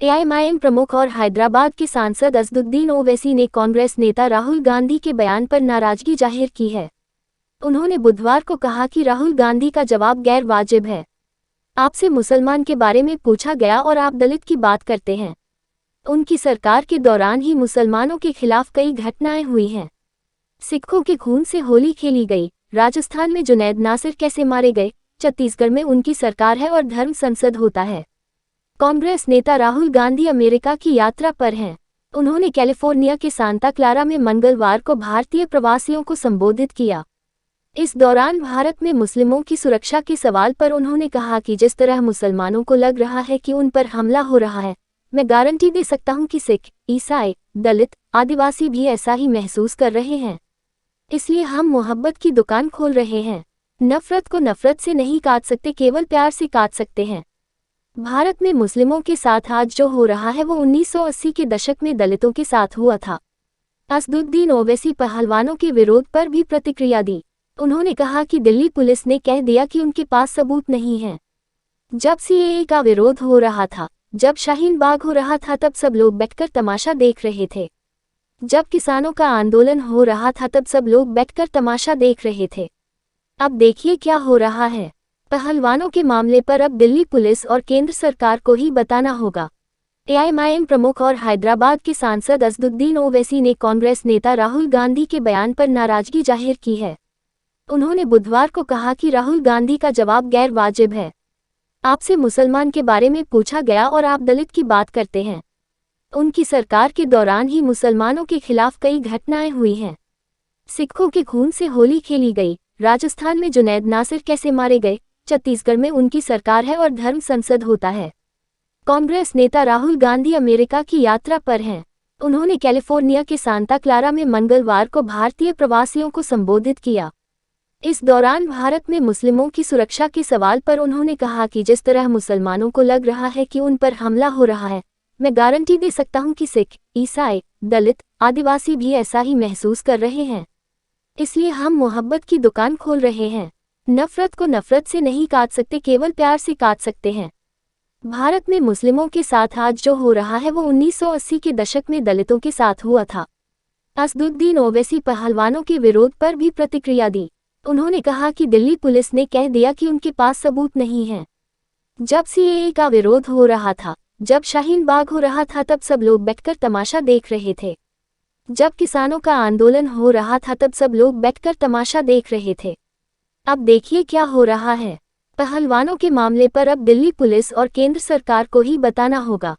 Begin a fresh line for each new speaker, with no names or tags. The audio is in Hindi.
एआईएमआईएम प्रमुख और हैदराबाद के सांसद असदुद्दीन ओवैसी ने कांग्रेस नेता राहुल गांधी के बयान पर नाराजगी जाहिर की है। उन्होंने बुधवार को कहा कि राहुल गांधी का जवाब गैर वाजिब है। आपसे मुसलमान के बारे में पूछा गया और आप दलित की बात करते हैं। उनकी सरकार के दौरान ही मुसलमानों के खिलाफ कई घटनाएं हुई हैं। सिखों के खून से होली खेली गई। राजस्थान में जुनैद नासिर कैसे मारे गए। छत्तीसगढ़ में उनकी सरकार है और धर्म संसद होता है। कांग्रेस नेता राहुल गांधी अमेरिका की यात्रा पर हैं। उन्होंने कैलिफोर्निया के सांता क्लारा में मंगलवार को भारतीय प्रवासियों को संबोधित किया। इस दौरान भारत में मुस्लिमों की सुरक्षा के सवाल पर उन्होंने कहा कि जिस तरह मुसलमानों को लग रहा है कि उन पर हमला हो रहा है, मैं गारंटी दे सकता हूं कि सिख, ईसाई, दलित, आदिवासी भी ऐसा ही महसूस कर रहे हैं। इसलिए हम मोहब्बत की दुकान खोल रहे हैं। नफरत को नफरत से नहीं काट सकते, केवल प्यार से काट सकते हैं। भारत में मुस्लिमों के साथ आज जो हो रहा है वो 1980 के दशक में दलितों के साथ हुआ था। असदुद्दीन ओवैसी पहलवानों के विरोध पर भी प्रतिक्रिया दी। उन्होंने कहा कि दिल्ली पुलिस ने कह दिया कि उनके पास सबूत नहीं है। जब सीएए का विरोध हो रहा था, जब शाहीन बाग हो रहा था, तब सब लोग बैठकर तमाशा देख रहे थे। जब किसानों का आंदोलन हो रहा था, तब सब लोग बैठकर तमाशा देख रहे थे। अब देखिए क्या हो रहा है। पहलवानों के मामले पर अब दिल्ली पुलिस और केंद्र सरकार को ही बताना होगा। एआईएमआईएम प्रमुख और हैदराबाद के सांसद असदुद्दीन ओवैसी ने कांग्रेस नेता राहुल गांधी के बयान पर नाराजगी जाहिर की है। उन्होंने बुधवार को कहा कि राहुल गांधी का जवाब गैर वाजिब है। आपसे मुसलमान के बारे में पूछा गया और आप दलित की बात करते हैं। उनकी सरकार के दौरान ही मुसलमानों के खिलाफ कई घटनाएं हुई हैं। सिखों के खून से होली खेली गई। राजस्थान में जुनैद नासिर कैसे मारे गए। छत्तीसगढ़ में उनकी सरकार है और धर्म संसद होता है। कांग्रेस नेता राहुल गांधी अमेरिका की यात्रा पर हैं। उन्होंने कैलिफोर्निया के सांता क्लारा में मंगलवार को भारतीय प्रवासियों को संबोधित किया। इस दौरान भारत में मुस्लिमों की सुरक्षा के सवाल पर उन्होंने कहा कि जिस तरह मुसलमानों को लग रहा है कि उन पर हमला हो रहा है, मैं गारंटी दे सकता हूं कि सिख, ईसाई, दलित, आदिवासी भी ऐसा ही महसूस कर रहे हैं। इसलिए हम मोहब्बत की दुकान खोल रहे हैं। नफरत को नफरत से नहीं काट सकते, केवल प्यार से काट सकते हैं। भारत में मुस्लिमों के साथ आज जो हो रहा है वो 1980 के दशक में दलितों के साथ हुआ था। असदुद्दीन ओवैसी पहलवानों के विरोध पर भी प्रतिक्रिया दी। उन्होंने कहा कि दिल्ली पुलिस ने कह दिया कि उनके पास सबूत नहीं है। जब सीएए का विरोध हो रहा था, जब शाहीन बाग हो रहा था, तब सब लोग बैठकर तमाशा देख रहे थे। जब किसानों का आंदोलन हो रहा था, तब सब लोग बैठकर तमाशा देख रहे थे। अब देखिए क्या हो रहा है। पहलवानों के मामले पर अब दिल्ली पुलिस और केंद्र सरकार को ही बताना होगा।